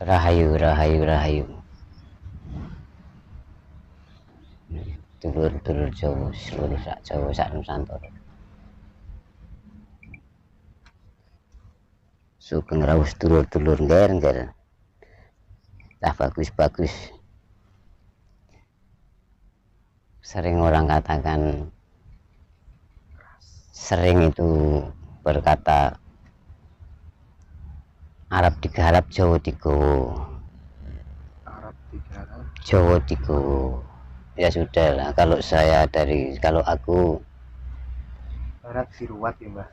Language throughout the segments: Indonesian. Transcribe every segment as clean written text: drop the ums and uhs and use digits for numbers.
Rahayu, rahayu, rahayu. Dulur-dulur Jawa, seluruh sak Jawa, sak Nusantara. Sugeng rawuh dulur-dulur ngger-ngger. Tah bagus-bagus. Sering orang katakan, sering itu berkata Arab digarap, Jawa digowo. Arab digarap, Jawa digowo. Ya sudah lah, kalau aku barat diruat ya Mbah.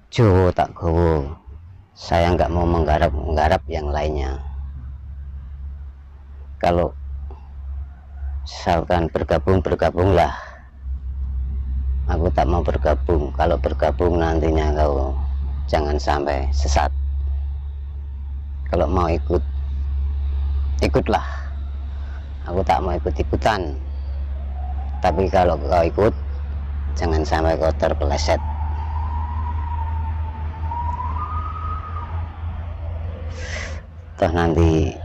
Jawa tak gowo. Saya nggak mau menggarap yang lainnya. Kalau misalkan bergabunglah. Aku tak mau bergabung. Kalau bergabung nantinya kau jangan sampai sesat. Kalau mau ikutlah. Aku tak mau ikut-ikutan. Tapi kalau kau ikut, jangan sampai kau terpeleset. Toh nanti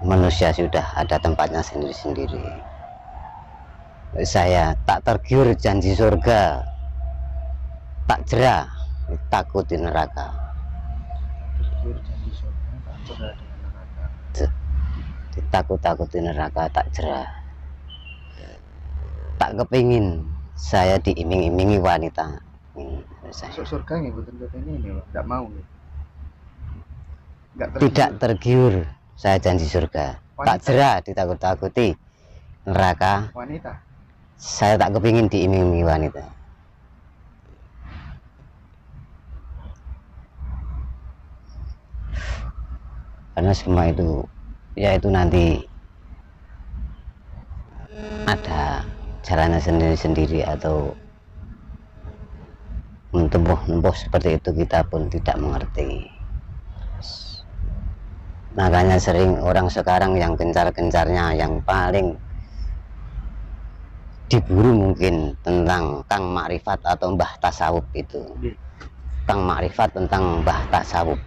manusia sudah ada tempatnya sendiri-sendiri. Saya tak tergiur janji surga, tak jera takut di neraka. Tergiur janji surga, tak jera dengan neraka. Takut di neraka, tak jera. Tak kepingin saya diiming-imingi wanita. Masuk surga nggak bukan ini Pak, nggak mau nih. Tidak tergiur saya janji surga, wanita. Tak jera ditakut-takuti neraka. Wanita. Saya tak kepingin diiming-imingi wanita. Karena semua itu, ya itu nanti ada caranya sendiri-sendiri atau mentempuh seperti itu, kita pun tidak mengerti. Makanya sering orang sekarang yang gencar-gencarnya, yang paling diburu mungkin tentang Kang Makrifat atau Mbah Tasawuf itu. Kang Makrifat tentang Mbah Tasawuf.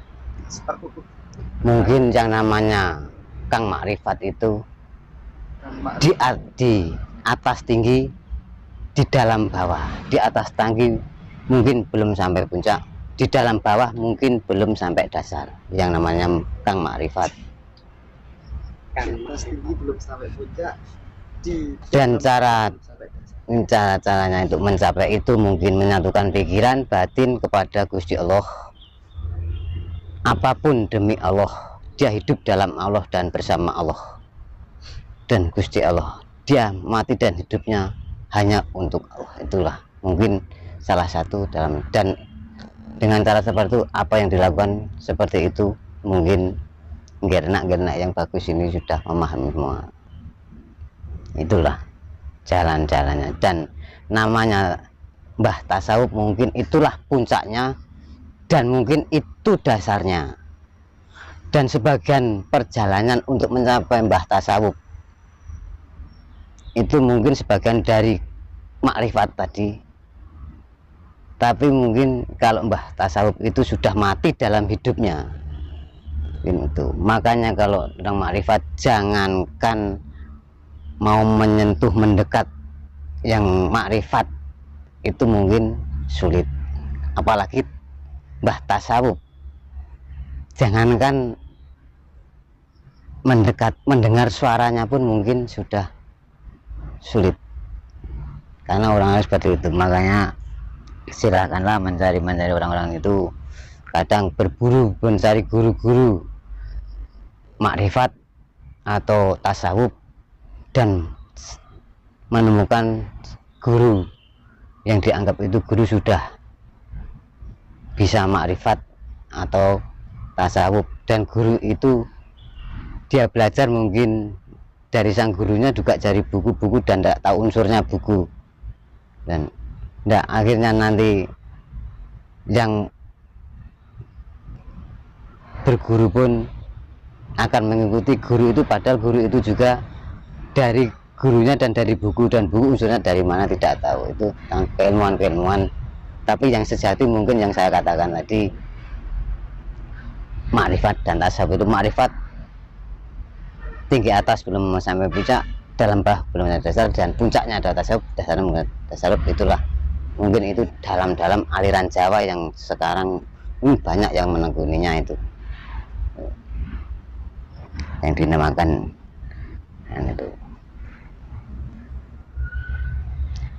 Mungkin yang namanya Kang Makrifat itu di atas tinggi, di dalam bawah. Di atas tinggi mungkin belum sampai puncak, di dalam bawah mungkin belum sampai dasar. Yang namanya Kang Makrifat. Di atas tinggi belum sampai puncak, dan caranya untuk mencapai itu mungkin menyatukan pikiran batin kepada Gusti Allah. Apapun demi Allah, dia hidup dalam Allah dan bersama Allah dan Gusti Allah. Dia mati dan hidupnya hanya untuk Allah. Itulah mungkin salah satu dan dengan cara seperti itu, apa yang dilakukan seperti itu, mungkin gernak-gernak yang bagus ini sudah memahami semua. Itulah jalan-jalannya, dan namanya Mbah Tasawuf mungkin itulah puncaknya, dan mungkin itu dasarnya. Dan sebagian perjalanan untuk mencapai Mbah Tasawuf itu mungkin sebagian dari makrifat tadi. Tapi mungkin kalau Mbah Tasawuf itu sudah mati dalam hidupnya. Itu. Makanya kalau tentang makrifat, jangankan mau menyentuh mendekat yang makrifat itu mungkin sulit, apalagi Mbah Tasawuf. Jangankan mendekat, mendengar suaranya pun mungkin sudah sulit, karena orang seperti itu. Makanya silakanlah mencari orang-orang itu, kadang berburu mencari guru-guru makrifat atau tasawuf dan menemukan guru yang dianggap itu guru sudah bisa makrifat atau tasawuf, dan guru itu dia belajar mungkin dari sang gurunya juga cari buku-buku dan tidak tahu unsurnya buku, dan akhirnya nanti yang berguru pun akan mengikuti guru itu, padahal guru itu juga dari gurunya dan dari buku, dan buku unsurnya dari mana tidak tahu. Itu keilmuan-keilmuan. Tapi yang sejati mungkin yang saya katakan tadi, makrifat dan tasawuf itu. Makrifat tinggi atas belum sampai puncak, dalam bawah belum ada dasar, dan puncaknya ada tasawuf, dasarnya tasawuf. Itulah mungkin itu dalam aliran Jawa yang sekarang banyak yang menekuninya, itu yang dinamakan itu.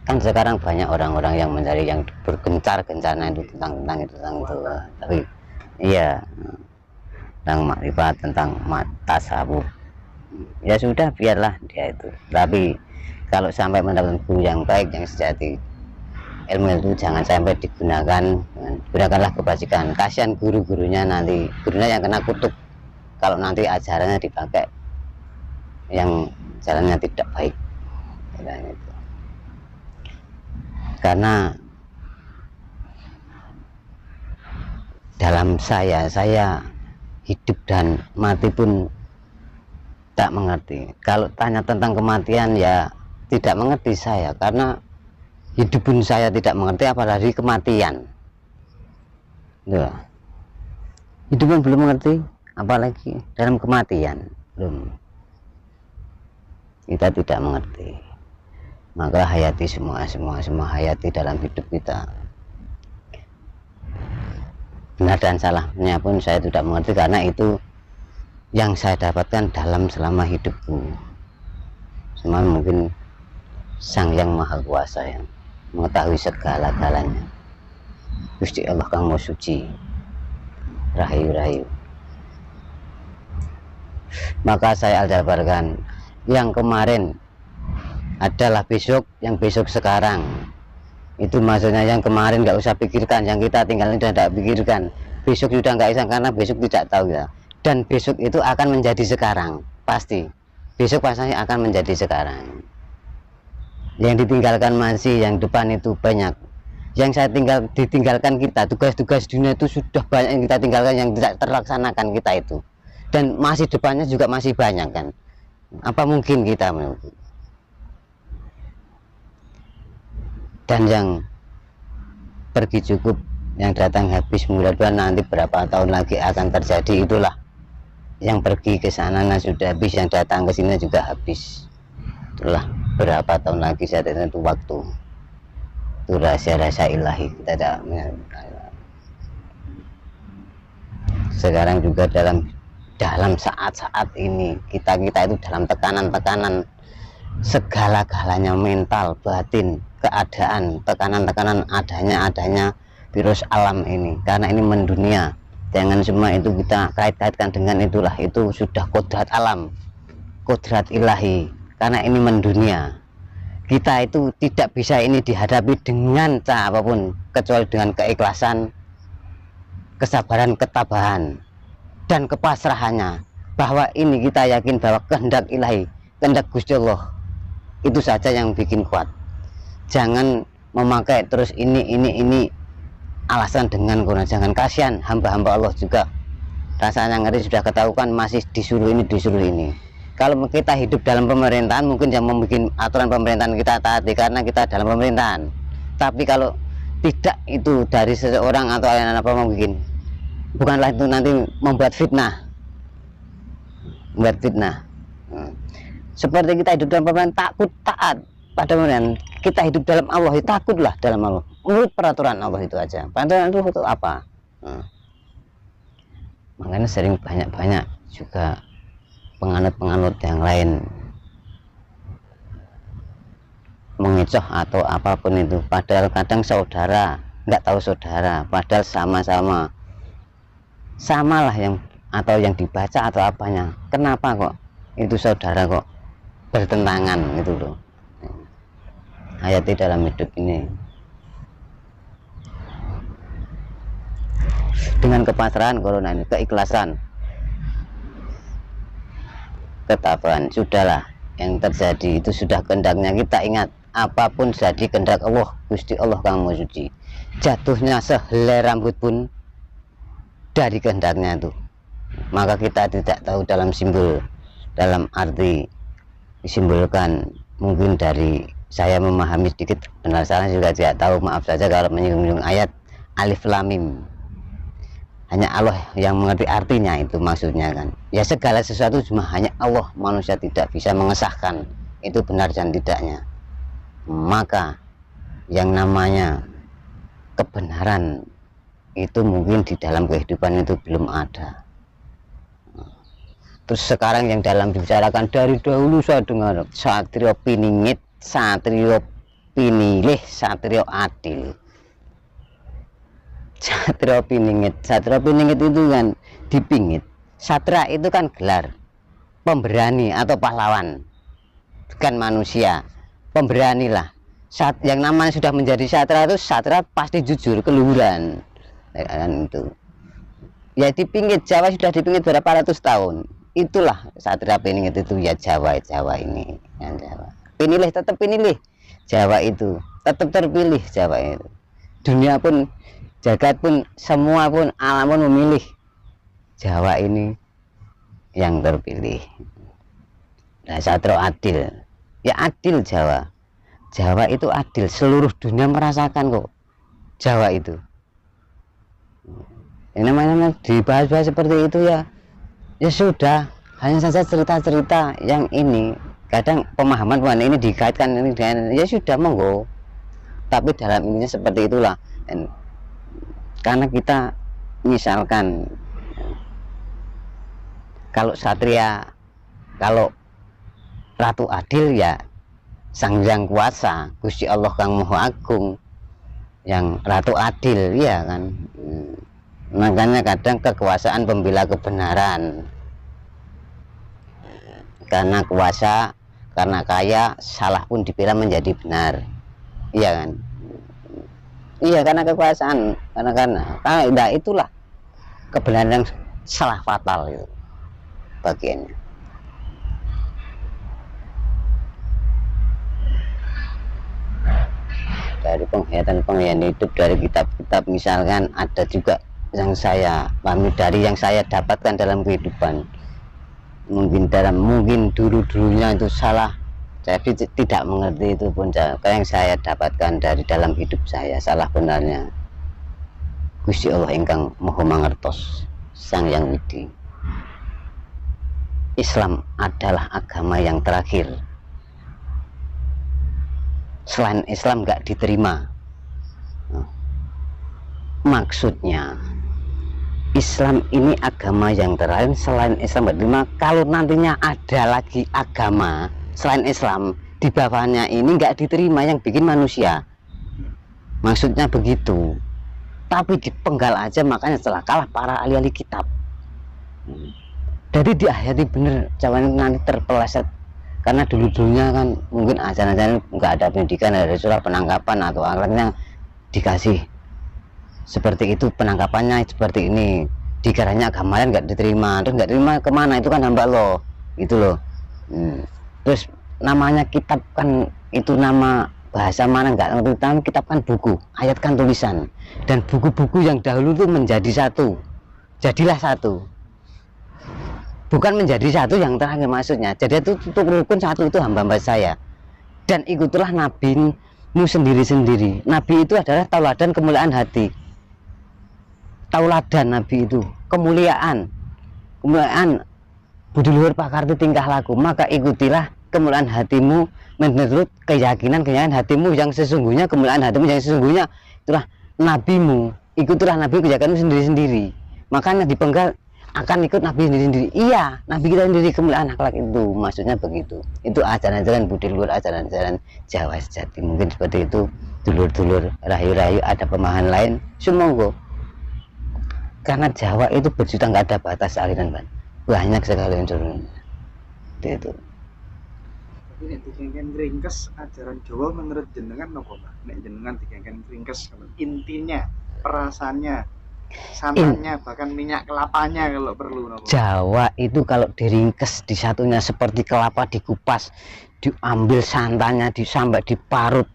Kan sekarang banyak orang-orang yang mencari yang bergencar-gencarnya itu tentang itu, tapi iya, tentang makrifat, tentang tasawuf, ya sudah, biarlah dia itu. Tapi kalau sampai mendapatkan guru yang baik, yang sejati, ilmu itu jangan sampai digunakan, gunakanlah kebajikan. Kasihan guru-gurunya, nanti gurunya yang kena kutuk kalau nanti ajarannya dipakai yang jalannya tidak baik. Karena dalam saya hidup dan mati pun tak mengerti. Kalau tanya tentang kematian, ya tidak mengerti saya, karena hidup pun saya tidak mengerti, apalagi kematian. Hidup pun belum mengerti, apalagi dalam kematian belum. Kita tidak mengerti. Maka hayati semua hayati dalam hidup kita. Benar dan salahnya pun saya tidak mengerti, karena itu yang saya dapatkan dalam selama hidupku. Semua mungkin Sang Yang Maha Kuasa yang mengetahui segala-galanya. Gusti Allah Kang Maha Suci, rahayu-rahayu. Maka saya aljabarkan, yang kemarin adalah besok, yang besok sekarang. Itu maksudnya yang kemarin nggak usah pikirkan, yang kita tinggal ini sudah tidak pikirkan. Besok sudah nggak bisa, karena besok tidak tahu ya. Dan besok itu akan menjadi sekarang, pasti. Besok pastinya akan menjadi sekarang. Yang ditinggalkan masih, yang depan itu banyak. Yang saya ditinggalkan kita, tugas-tugas dunia itu sudah banyak yang kita tinggalkan, yang tidak terlaksanakan kita itu. Dan masih depannya juga masih banyak kan. Apa mungkin kita menunggu? Dan yang pergi cukup, yang datang habis. Mudah-mudahan nanti berapa tahun lagi akan terjadi. Itulah yang pergi ke sana sudah habis, yang datang ke sini juga habis. Itulah berapa tahun lagi, saya tidak tahu waktu. Itu rahasia-rahasia ilahi, kita tidak. Sekarang juga dalam saat-saat ini kita itu dalam tekanan segala-galanya, mental, batin, keadaan, tekanan adanya virus alam ini, karena ini mendunia. Jangan semua itu kita kait-kaitkan dengan itulah, itu sudah kodrat alam, kodrat ilahi, karena ini mendunia. Kita itu tidak bisa ini dihadapi dengan cara apapun, kecuali dengan keikhlasan, kesabaran, ketabahan, dan kepasrahannya, bahwa ini kita yakin bahwa kehendak ilahi, kehendak Gusti Allah, itu saja yang bikin kuat. Jangan memakai terus ini alasan dengan corona. Jangan, kasihan hamba-hamba Allah juga rasanya ngeri, sudah ketahuan masih disuruh ini. Kalau kita hidup dalam pemerintahan, mungkin yang membuat aturan pemerintahan kita taati karena kita dalam pemerintahan. Tapi kalau tidak, itu dari seseorang atau apa mungkin, bukanlah itu nanti membuat fitnah. Seperti kita hidup dalam pemerintahan, takut taat pada pemerintahan. Kita hidup dalam Allah, takutlah dalam Allah, menurut peraturan Allah itu aja. Peraturan itu apa? Makanya sering banyak juga penganut yang lain mengecoh atau apapun itu, padahal kadang saudara nggak tahu saudara, padahal samalah yang atau yang dibaca atau apanya. Kenapa kok itu saudara kok bertentangan gitu loh. Hayati dalam hidup ini dengan kepasrahan, corona ini, keikhlasan, ketabahan. Sudahlah, yang terjadi itu sudah kehendaknya. Kita ingat, apapun jadi kehendak Allah, Gusti Allah Kang Maha Suci. Jatuhnya sehelai rambut pun dari kehendaknya itu. Maka kita tidak tahu dalam simbol, dalam arti disimbolkan, mungkin dari saya memahami sedikit, benar salah juga tidak tahu, maaf saja kalau menyinggung ayat alif lam mim. hanya Allah yang mengerti artinya, itu maksudnya kan. Ya segala sesuatu cuma hanya Allah, manusia tidak bisa mengesahkan itu benar dan tidaknya. Maka yang namanya kebenaran itu mungkin di dalam kehidupan itu belum ada. Terus sekarang yang dalam dibicarakan dari dahulu saya dengar satrio piningit, satrio pinilih, satrio adil. Satrio piningit itu kan dipingit. Satra itu kan gelar pemberani atau pahlawan, bukan manusia. Pemberani lah. Saat yang namanya sudah menjadi satra itu, satra pasti jujur, keluhuran itu. Ya dipingit, Jawa sudah dipingit berapa ratus tahun. Itulah satria piningit itu ya, Jawa ini ya, Jawa. Pinilih, tetap pinilih. Jawa itu tetap terpilih, Jawa itu. Dunia pun, jagat pun, semua pun, alam pun memilih Jawa ini yang terpilih. Nah, satrio adil. Ya adil Jawa. Jawa itu adil, seluruh dunia merasakan kok Jawa itu. Ini namanya dibahas-bahas seperti itu ya sudah, hanya saja cerita-cerita yang ini. Kadang pemahaman ini dikaitkan ini dengan ya sudah, monggo. Tapi dalam ininya seperti itulah. Dan karena kita misalkan kalau satria, kalau ratu adil ya Sang Hyang Kuasa, Gusti Allah Kang Maha Agung yang ratu adil ya kan. Makanya kadang kekuasaan pembela kebenaran, karena kuasa, karena kaya, salah pun dibela menjadi benar, iya kan. Iya, karena kekuasaan, karena itulah kebenaran yang salah fatal itu bagiannya. Dari penghayatan hidup, dari kitab-kitab misalkan ada juga yang saya pahami, dari yang saya dapatkan dalam kehidupan. Mungkin dulunya itu salah, jadi tidak mengerti itu pun. Yang saya dapatkan dari dalam hidup saya, salah benarnya Gusti Allah ingkang Maha Mangertos, Sang Yang Widi. Islam adalah agama yang terakhir. Selain Islam nggak diterima. Maksudnya Islam ini agama yang terakhir, selain Islam nggak diterima. Kalau nantinya ada lagi agama selain Islam di bawahnya ini nggak diterima, yang bikin manusia. Maksudnya begitu. Tapi dipenggal aja, makanya setelah kalah para ahli-ahli kitab. Jadi dihayati bener, jangan nanti terpeleset. Karena dulunya kan mungkin ajaran-ajaran nggak ada pendidikan, ada surat penangkapan atau alatnya dikasih seperti itu, penangkapannya seperti ini, dikiranya agama lain nggak diterima. Terus nggak terima kemana? Itu kan hamba Allah gitu loh. Terus namanya kitab kan, itu nama bahasa mana nggak ngerti, tapi kitab kan buku, ayat kan tulisan, dan buku-buku yang dahulu itu menjadi satu, jadilah satu, bukan menjadi satu yang terakhir. Maksudnya jadi itu rukun satu, itu hamba-hamba saya, dan ikutilah nabimu sendiri-sendiri. Nabi itu adalah tauladan kemuliaan hati. Tauladan Nabi itu kemuliaan budi luhur pakarti tingkah laku. Maka ikutilah kemuliaan hatimu menurut keyakinan hatimu yang sesungguhnya, kemuliaan hatimu yang sesungguhnya itulah nabimu. Ikutilah Nabi, keyakinanmu sendiri-sendiri. Makanya dipenggal akan ikut Nabi sendiri-sendiri. Iya, Nabi kita sendiri, kemuliaan akhlak itu, maksudnya begitu. Itu ajaran-ajaran budi luhur, ajaran-ajaran Jawa sejati. Mungkin seperti itu, dulur-dulur rahayu-rahayu ada pemahaman lain, sumonggo. Karena Jawa itu berjuta, nggak ada batas aliran, Pak. Banyak sekali unsurnya. Itu. Tapi nek dikengken ringkes ajaran Jawa menurut jenengan nopo, Pak? Nek jenengan dikengken ringkes, intinya, perasaannya, santannya, bahkan minyak kelapanya kalau perlu nopo. Jawa itu kalau diringkes, disatunya seperti kelapa dikupas, diambil santannya, sampai diparut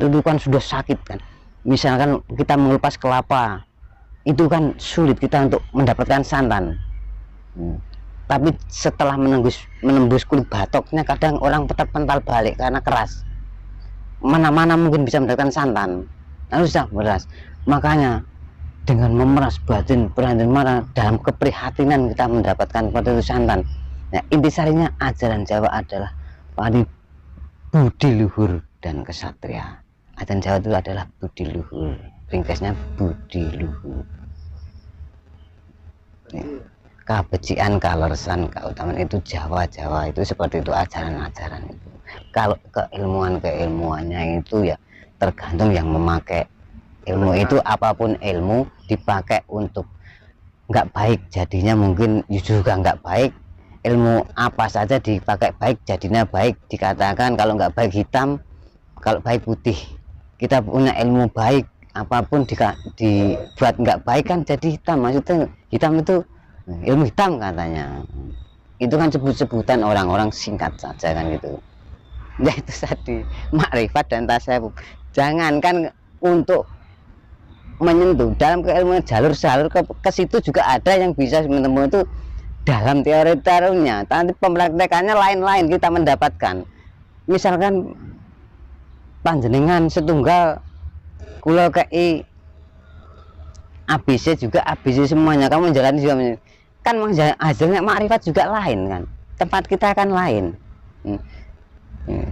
itu kan sudah sakit kan. Misalkan kita mengelupas kelapa, itu kan sulit kita untuk mendapatkan santan. Tapi setelah menembus kulit batoknya, kadang orang tetap pental balik karena keras. Mana-mana mungkin bisa mendapatkan santan, harus beras. Makanya dengan memeras batin perhatian marah dalam keprihatinan kita mendapatkan petunjuk santan. Nah, intisarinya ajaran Jawa adalah padi budi luhur dan kesatria. Ajaran Jawa itu adalah budi luhur, ringkasnya budi luhur. Kabecikan, kalersan, keutamaan itu Jawa itu seperti itu ajaran-ajaran itu. Kalau keilmuannya itu ya tergantung yang memakai ilmu itu. Apapun ilmu dipakai untuk nggak baik jadinya mungkin juga nggak baik. Ilmu apa saja dipakai baik jadinya baik. Dikatakan kalau nggak baik hitam, kalau baik putih. Kita punya ilmu baik, apapun dibuat nggak baik kan jadi hitam. Maksudnya hitam itu ilmu hitam katanya. Itu kan sebut-sebutan orang-orang, singkat saja kan gitu. Ya itu tadi makrifat dan tasawuf. Jangankan untuk menyentuh dalam keilmuan jalur-jalur ke situ juga ada yang bisa menemukan itu dalam teori-teorinya. Tapi pempraktekannya lain-lain kita mendapatkan. Misalkan panjenengan setunggal kula kei ABC juga ABC semuanya, kamu menjalani juga kan hasilnya makrifat juga lain kan, tempat kita kan lain.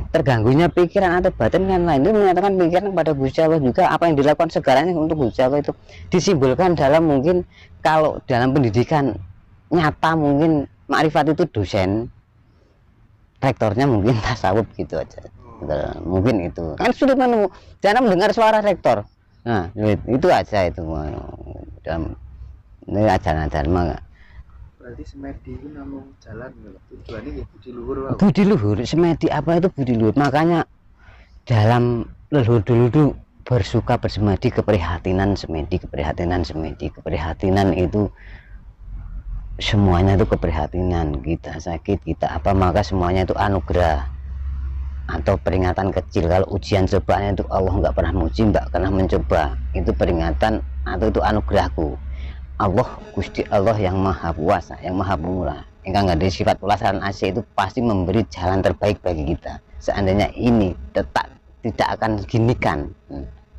Terganggunya pikiran atau batin kan lain. Itu menyatakan pikiran kepada Gusti Allah juga, apa yang dilakukan segalanya untuk Gusti Allah itu disimbolkan dalam, mungkin kalau dalam pendidikan nyata mungkin makrifat itu dosen, rektornya mungkin tasawuf gitu aja. Mungkin itu kan sudah menemu, jangan mendengar suara rektor. Nah itu aja itu dalam ini ajaran-ajaran mah. Berarti semedi itu namung jalan tujuannya ya budi luhur. Budi luhur, semedi apa itu budi luhur? Makanya dalam leluhur dulu bersuka bersemedi, keprihatinan semedi, keprihatinan itu semuanya itu keprihatinan. Kita sakit, kita apa, maka semuanya itu anugerah atau peringatan kecil. Kalau ujian cobaannya itu Allah nggak pernah muji, nggak pernah mencoba, itu peringatan atau itu anugerahku. Allah, Gusti Allah yang maha kuasa, yang maha pemurah, engkau nggak ada sifat pulasaran asih, itu pasti memberi jalan terbaik bagi kita. Seandainya ini tidak akan ginikan,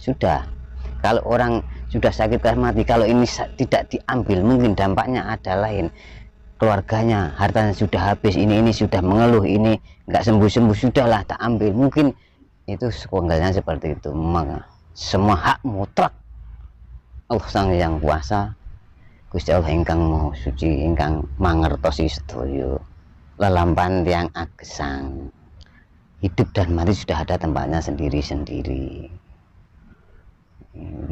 sudah. Kalau orang sudah sakit keras mati, kalau ini tidak diambil, mungkin dampaknya ada lain. Keluarganya, hartanya sudah habis, ini sudah mengeluh, ini nggak sembuh-sembuh, sudahlah tak ambil, mungkin itu sekonggalnya seperti itu. Maka semua hak mutlak Allah Sang Yang Kuasa, Gusti Allah ingkang Maha Suci, ingkang mangertosi sedaya lelampahan tiang agesang. Hidup dan mati sudah ada tempatnya sendiri-sendiri.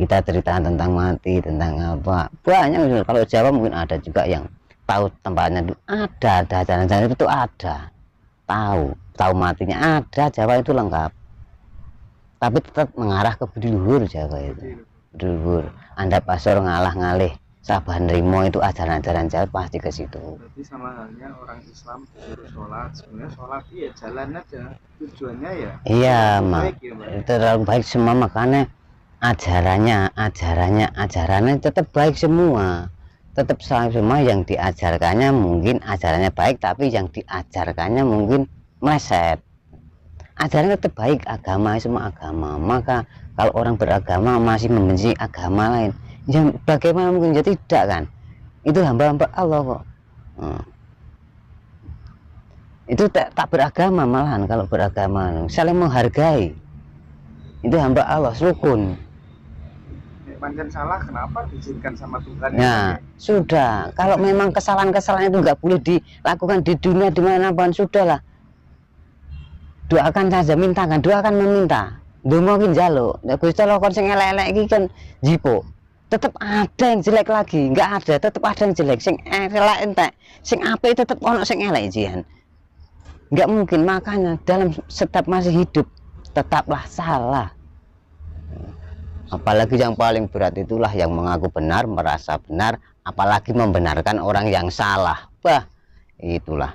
Kita cerita tentang mati, tentang apa, banyak. Kalau Jawa mungkin ada juga yang tahu tempatnya itu ada jalan-jalan itu ada, tahu matinya ada. Jawa itu lengkap, tapi tetap mengarah ke budi luhur. Jawa itu budi luhur, anda pasor ngalah ngalih sabar nerimo, itu ajaran-ajaran Jawa pasti ke situ. Berarti sama halnya orang Islam disuruh sholat, sebenarnya sholat ya jalan aja, tujuannya ya iya baik, ya, itu terlalu baik semua. Makanya ajarannya tetap baik semua, tetap semua. Yang diajarkannya mungkin ajarannya baik, tapi yang diajarkannya mungkin meleset. Ajarannya tetap baik, agama semua agama. Maka kalau orang beragama masih membenci agama lain, ya bagaimana mungkin? Jadi tidak kan, itu hamba-hamba Allah kok. Itu tak beragama, malahan kalau beragama saling menghargai, itu hamba Allah, rukun. Pancen salah kenapa diizinkan sama Tuhan? Nah sudah, kalau memang kesalahan-kesalahan itu nggak boleh dilakukan di dunia dimanapun, sudahlah, doakan saja, mintakan, doakan meminta, mungkin jaluk. Gusti Allah kon sing elek-elek iki kan jipo, tetap ada yang jelek lagi, nggak ada, tetap ada yang jelek. Sing elek entek, sing apik tetap ono sing elek jian, nggak mungkin. Makanya dalam setiap masih hidup tetaplah salah. Apalagi yang paling berat itulah yang mengaku benar, merasa benar, apalagi membenarkan orang yang salah. Bah, itulah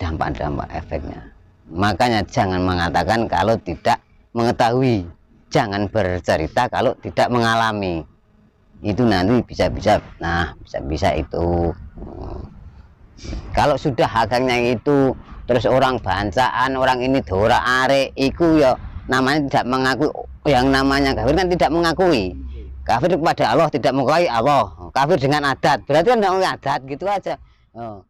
dampak-dampak efeknya. Makanya jangan mengatakan kalau tidak mengetahui, jangan bercerita kalau tidak mengalami. Itu nanti bisa-bisa, nah bisa-bisa itu. Kalau sudah haknya itu, terus orang bancaan, orang ini dora are, itu ya namanya tidak mengakui. Yang namanya kafir kan tidak mengakui. Kafir kepada Allah, tidak mengingkari Allah. Kafir dengan adat, berarti kan tidak mengingkari adat gitu aja. Oh.